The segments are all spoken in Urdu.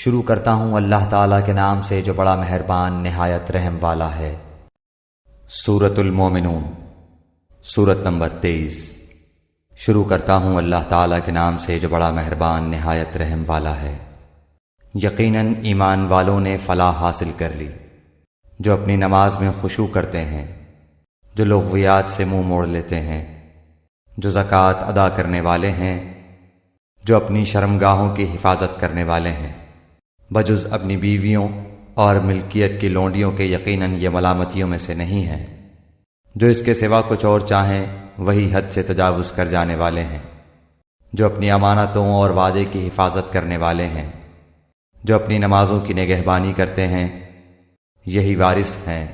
شروع کرتا ہوں اللہ تعالیٰ کے نام سے جو بڑا مہربان نہایت رحم والا ہے۔ سورۃ المومنون، سورت نمبر 23۔ شروع کرتا ہوں اللہ تعالیٰ کے نام سے جو بڑا مہربان نہایت رحم والا ہے۔ یقیناً ایمان والوں نے فلاح حاصل کر لی، جو اپنی نماز میں خشوع کرتے ہیں، جو لغویات سے منہ موڑ لیتے ہیں، جو زکوٰۃ ادا کرنے والے ہیں، جو اپنی شرمگاہوں کی حفاظت کرنے والے ہیں، بجز اپنی بیویوں اور ملکیت کی لونڈیوں کے یقیناً یہ ملامتیوں میں سے نہیں ہیں، جو اس کے سوا کچھ اور چاہیں وہی حد سے تجاوز کر جانے والے ہیں، جو اپنی امانتوں اور وعدے کی حفاظت کرنے والے ہیں، جو اپنی نمازوں کی نگہبانی کرتے ہیں، یہی وارث ہیں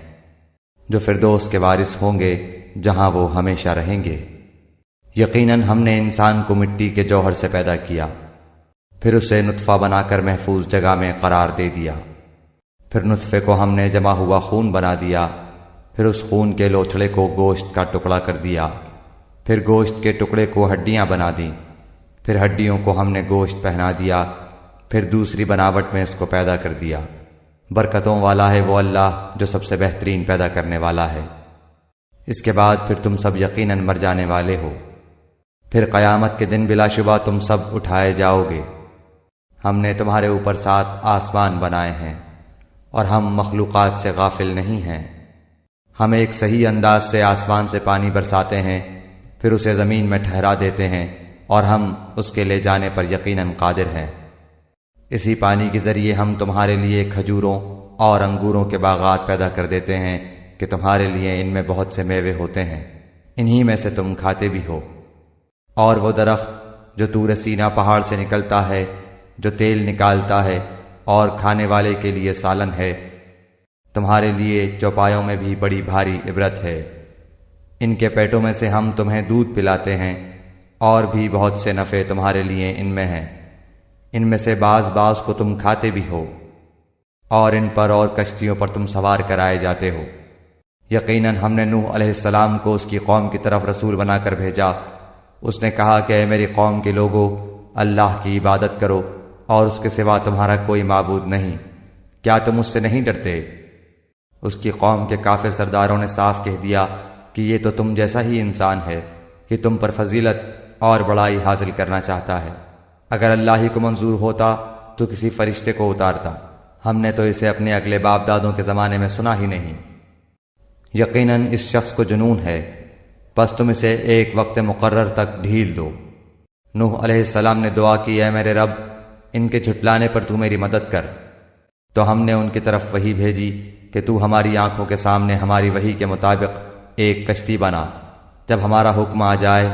جو فردوس کے وارث ہوں گے جہاں وہ ہمیشہ رہیں گے۔ یقیناً ہم نے انسان کو مٹی کے جوہر سے پیدا کیا، پھر اسے نطفہ بنا کر محفوظ جگہ میں قرار دے دیا، پھر نطفے کو ہم نے جمع ہوا خون بنا دیا، پھر اس خون کے لوتھڑے کو گوشت کا ٹکڑا کر دیا، پھر گوشت کے ٹکڑے کو ہڈیاں بنا دیں، پھر ہڈیوں کو ہم نے گوشت پہنا دیا، پھر دوسری بناوٹ میں اس کو پیدا کر دیا۔ برکتوں والا ہے وہ اللہ جو سب سے بہترین پیدا کرنے والا ہے۔ اس کے بعد پھر تم سب یقیناً مر جانے والے ہو، پھر قیامت کے دن بلا شبہ تم سب اٹھائے جاؤ گے۔ ہم نے تمہارے اوپر 7 آسمان بنائے ہیں اور ہم مخلوقات سے غافل نہیں ہیں۔ ہم ایک صحیح انداز سے آسمان سے پانی برساتے ہیں، پھر اسے زمین میں ٹھہرا دیتے ہیں اور ہم اس کے لے جانے پر یقیناً قادر ہیں۔ اسی پانی کے ذریعے ہم تمہارے لیے کھجوروں اور انگوروں کے باغات پیدا کر دیتے ہیں کہ تمہارے لیے ان میں بہت سے میوے ہوتے ہیں، انہی میں سے تم کھاتے بھی ہو۔ اور وہ درخت جو طور سینا پہاڑ سے نکلتا ہے، جو تیل نکالتا ہے اور کھانے والے کے لیے سالن ہے، تمہارے لیے چوپایوں میں بھی بڑی بھاری عبرت ہے۔ ان کے پیٹوں میں سے ہم تمہیں دودھ پلاتے ہیں، اور بھی بہت سے نفع تمہارے لیے ان میں ہیں، ان میں سے بعض کو تم کھاتے بھی ہو، اور ان پر اور کشتیوں پر تم سوار کرائے جاتے ہو۔ یقیناً ہم نے نوح علیہ السلام کو اس کی قوم کی طرف رسول بنا کر بھیجا۔ اس نے کہا کہ اے میری قوم کے لوگو، اللہ کی عبادت کرو اور اس کے سوا تمہارا کوئی معبود نہیں، کیا تم اس سے نہیں ڈرتے؟ اس کی قوم کے کافر سرداروں نے صاف کہہ دیا کہ یہ تو تم جیسا ہی انسان ہے، یہ تم پر فضیلت اور بڑائی حاصل کرنا چاہتا ہے۔ اگر اللہ ہی کو منظور ہوتا تو کسی فرشتے کو اتارتا، ہم نے تو اسے اپنے اگلے باپ دادوں کے زمانے میں سنا ہی نہیں۔ یقیناً اس شخص کو جنون ہے، پس تم اسے ایک وقت مقرر تک ڈھیل دو۔ نوح علیہ السلام نے دعا کی، اے میرے رب، ان کے جھٹلانے پر تو میری مدد کر۔ تو ہم نے ان کی طرف وحی بھیجی کہ تو ہماری آنکھوں کے سامنے ہماری وحی کے مطابق ایک کشتی بنا، جب ہمارا حکم آ جائے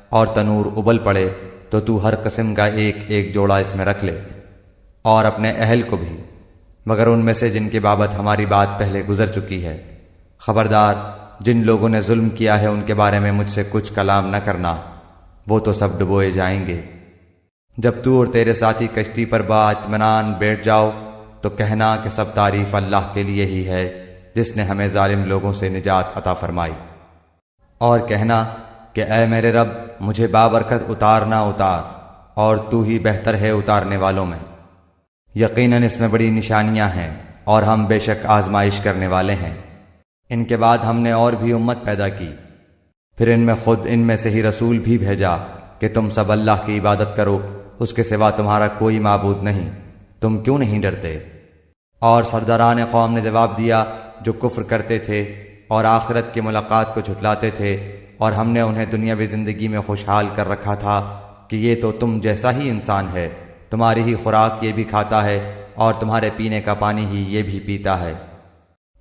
اور تنور ابل پڑے تو ہر قسم کا ایک جوڑا اس میں رکھ لے، اور اپنے اہل کو بھی، مگر ان میں سے جن کی بابت ہماری بات پہلے گزر چکی ہے۔ خبردار، جن لوگوں نے ظلم کیا ہے ان کے بارے میں مجھ سے کچھ کلام نہ کرنا، وہ تو سب ڈبوئے جائیں گے۔ جب تو اور تیرے ساتھی کشتی پر بااطمینان بیٹھ جاؤ تو کہنا کہ سب تعریف اللہ کے لیے ہی ہے جس نے ہمیں ظالم لوگوں سے نجات عطا فرمائی، اور کہنا کہ اے میرے رب، مجھے بابرکت اتار، اور تو ہی بہتر ہے اتارنے والوں میں۔ یقیناً اس میں بڑی نشانیاں ہیں اور ہم بے شک آزمائش کرنے والے ہیں۔ ان کے بعد ہم نے اور بھی امت پیدا کی، پھر ان میں سے ہی رسول بھی بھیجا کہ تم سب اللہ کی عبادت کرو، اس کے سوا تمہارا کوئی معبود نہیں، تم کیوں نہیں ڈرتے؟ اور سرداران قوم نے جواب دیا جو کفر کرتے تھے اور آخرت کی ملاقات کو جھٹلاتے تھے، اور ہم نے انہیں دنیاوی زندگی میں خوشحال کر رکھا تھا کہ یہ تو تم جیسا ہی انسان ہے، تمہاری ہی خوراک یہ بھی کھاتا ہے اور تمہارے پینے کا پانی ہی یہ بھی پیتا ہے۔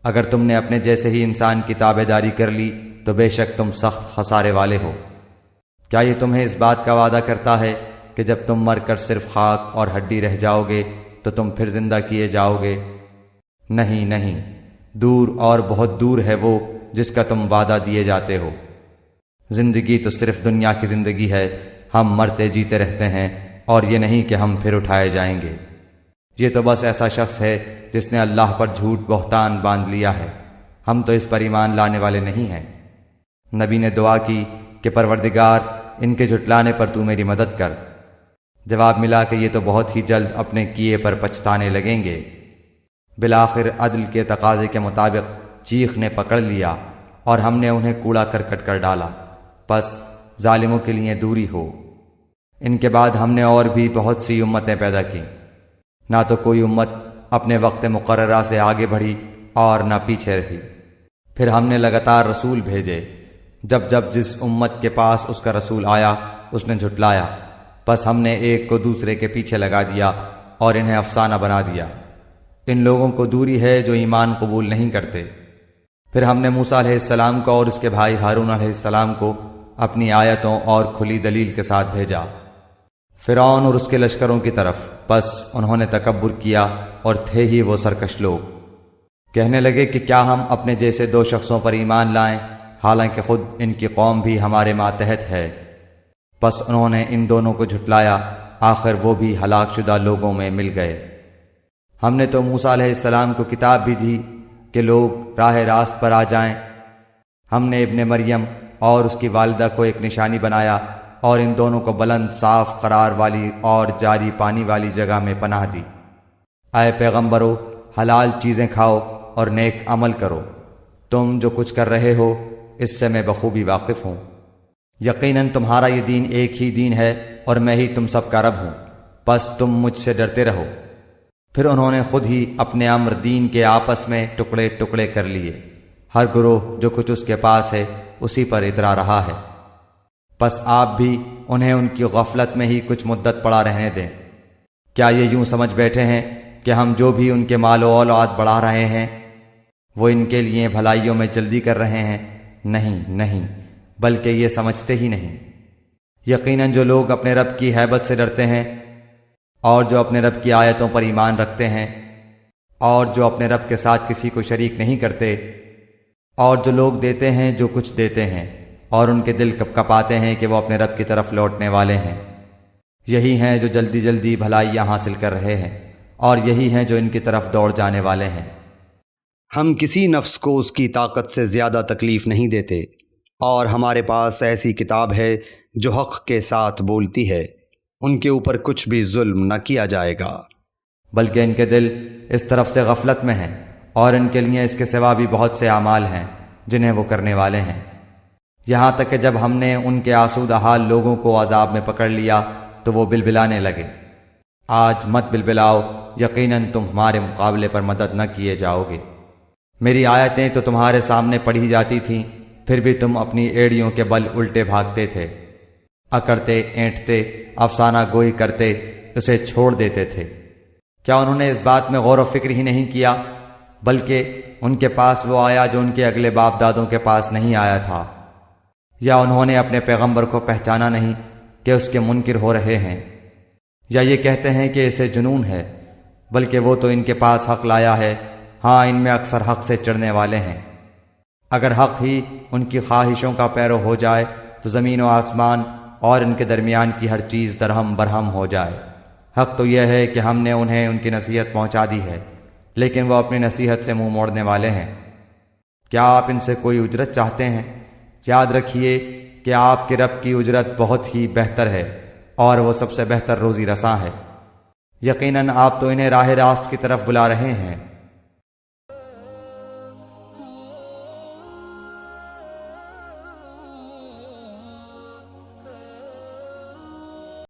اگر تم نے اپنے جیسے ہی انسان کی تابع داری کر لی تو بے شک تم سخت خسارے والے ہو۔ کیا یہ تمہیں اس بات کا وعدہ کرتا ہے کہ جب تم مر کر صرف خاک اور ہڈی رہ جاؤ گے تو تم پھر زندہ کیے جاؤ گے؟ نہیں، دور اور بہت دور ہے وہ جس کا تم وعدہ دیے جاتے ہو۔ زندگی تو صرف دنیا کی زندگی ہے، ہم مرتے جیتے رہتے ہیں، اور یہ نہیں کہ ہم پھر اٹھائے جائیں گے۔ یہ تو بس ایسا شخص ہے جس نے اللہ پر جھوٹ بہتان باندھ لیا ہے، ہم تو اس پر ایمان لانے والے نہیں ہیں۔ نبی نے دعا کی کہ پروردگار، ان کے جھٹلانے پر تو میری مدد کر۔ جواب ملا کہ یہ تو بہت ہی جلد اپنے کیے پر پچھتانے لگیں گے۔ بالآخر عدل کے تقاضے کے مطابق چیخ نے پکڑ لیا اور ہم نے انہیں کوڑا کرکٹ کر ڈالا، پس ظالموں کے لیے دوری ہو۔ ان کے بعد ہم نے اور بھی بہت سی امتیں پیدا کی، نہ تو کوئی امت اپنے وقت مقررہ سے آگے بڑھی اور نہ پیچھے رہی۔ پھر ہم نے لگاتار رسول بھیجے، جب جب جس امت کے پاس اس کا رسول آیا اس نے جھٹلایا، بس ہم نے ایک کو دوسرے کے پیچھے لگا دیا اور انہیں افسانہ بنا دیا۔ ان لوگوں کو دوری ہے جو ایمان قبول نہیں کرتے۔ پھر ہم نے موسیٰ علیہ السلام کو اور اس کے بھائی ہارون علیہ السلام کو اپنی آیتوں اور کھلی دلیل کے ساتھ بھیجا فرعون اور اس کے لشکروں کی طرف، بس انہوں نے تکبر کیا اور تھے ہی وہ سرکش لوگ۔ کہنے لگے کہ کیا ہم اپنے جیسے دو شخصوں پر ایمان لائیں، حالانکہ خود ان کی قوم بھی ہمارے ماتحت ہے۔ بس انہوں نے ان دونوں کو جھٹلایا، آخر وہ بھی ہلاک شدہ لوگوں میں مل گئے۔ ہم نے تو موسیٰ علیہ السلام کو کتاب بھی دی کہ لوگ راہ راست پر آ جائیں۔ ہم نے ابن مریم اور اس کی والدہ کو ایک نشانی بنایا اور ان دونوں کو بلند صاف قرار والی اور جاری پانی والی جگہ میں پناہ دی۔ اے پیغمبرو، حلال چیزیں کھاؤ اور نیک عمل کرو، تم جو کچھ کر رہے ہو اس سے میں بخوبی واقف ہوں۔ یقیناً تمہارا یہ دین ایک ہی دین ہے اور میں ہی تم سب کا رب ہوں، بس تم مجھ سے ڈرتے رہو۔ پھر انہوں نے خود ہی اپنے امر دین کے آپس میں ٹکڑے ٹکڑے کر لیے، ہر گروہ جو کچھ اس کے پاس ہے اسی پر اترا رہا ہے۔ پس آپ بھی انہیں ان کی غفلت میں ہی کچھ مدت پڑا رہنے دیں۔ کیا یہ یوں سمجھ بیٹھے ہیں کہ ہم جو بھی ان کے مال و اولاد بڑھا رہے ہیں وہ ان کے لیے بھلائیوں میں جلدی کر رہے ہیں؟ نہیں نہیں، بلکہ یہ سمجھتے ہی نہیں۔ یقیناً جو لوگ اپنے رب کی ہیبت سے ڈرتے ہیں اور جو اپنے رب کی آیتوں پر ایمان رکھتے ہیں اور جو اپنے رب کے ساتھ کسی کو شریک نہیں کرتے، اور جو لوگ دیتے ہیں جو کچھ دیتے ہیں اور ان کے دل کپکپاتے ہیں کہ وہ اپنے رب کی طرف لوٹنے والے ہیں، یہی ہیں جو جلدی جلدی بھلائیاں حاصل کر رہے ہیں اور یہی ہیں جو ان کی طرف دوڑ جانے والے ہیں۔ ہم کسی نفس کو اس کی طاقت سے زیادہ تکلیف نہیں دیتے، اور ہمارے پاس ایسی کتاب ہے جو حق کے ساتھ بولتی ہے، ان کے اوپر کچھ بھی ظلم نہ کیا جائے گا۔ بلکہ ان کے دل اس طرف سے غفلت میں ہیں اور ان کے لیے اس کے سوا بھی بہت سے اعمال ہیں جنہیں وہ کرنے والے ہیں، یہاں تک کہ جب ہم نے ان کے آسودہ حال لوگوں کو عذاب میں پکڑ لیا تو وہ بلبلانے لگے۔ آج مت بلبلاؤ، یقیناً تم ہمارے مقابلے پر مدد نہ کیے جاؤ گے۔ میری آیتیں تو تمہارے سامنے پڑھی جاتی تھیں، پھر بھی تم اپنی ایڑیوں کے بل الٹے بھاگتے تھے، اکڑتے اینٹتے افسانہ گوئی کرتے اسے چھوڑ دیتے تھے۔ کیا انہوں نے اس بات میں غور و فکر ہی نہیں کیا؟ بلکہ ان کے پاس وہ آیا جو ان کے اگلے باپ دادوں کے پاس نہیں آیا تھا، یا انہوں نے اپنے پیغمبر کو پہچانا نہیں کہ اس کے منکر ہو رہے ہیں، یا یہ کہتے ہیں کہ اسے جنون ہے، بلکہ وہ تو ان کے پاس حق لایا ہے، ہاں ان میں اکثر حق سے چڑھنے والے ہیں۔ اگر حق ہی ان کی خواہشوں کا پیرو ہو جائے تو زمین و آسمان اور ان کے درمیان کی ہر چیز درہم برہم ہو جائے۔ حق تو یہ ہے کہ ہم نے انہیں ان کی نصیحت پہنچا دی ہے، لیکن وہ اپنی نصیحت سے منہ موڑنے والے ہیں۔ کیا آپ ان سے کوئی اجرت چاہتے ہیں؟ یاد رکھیے کہ آپ کے رب کی اجرت بہت ہی بہتر ہے اور وہ سب سے بہتر روزی رساں ہے۔ یقیناً آپ تو انہیں راہ راست کی طرف بلا رہے ہیں۔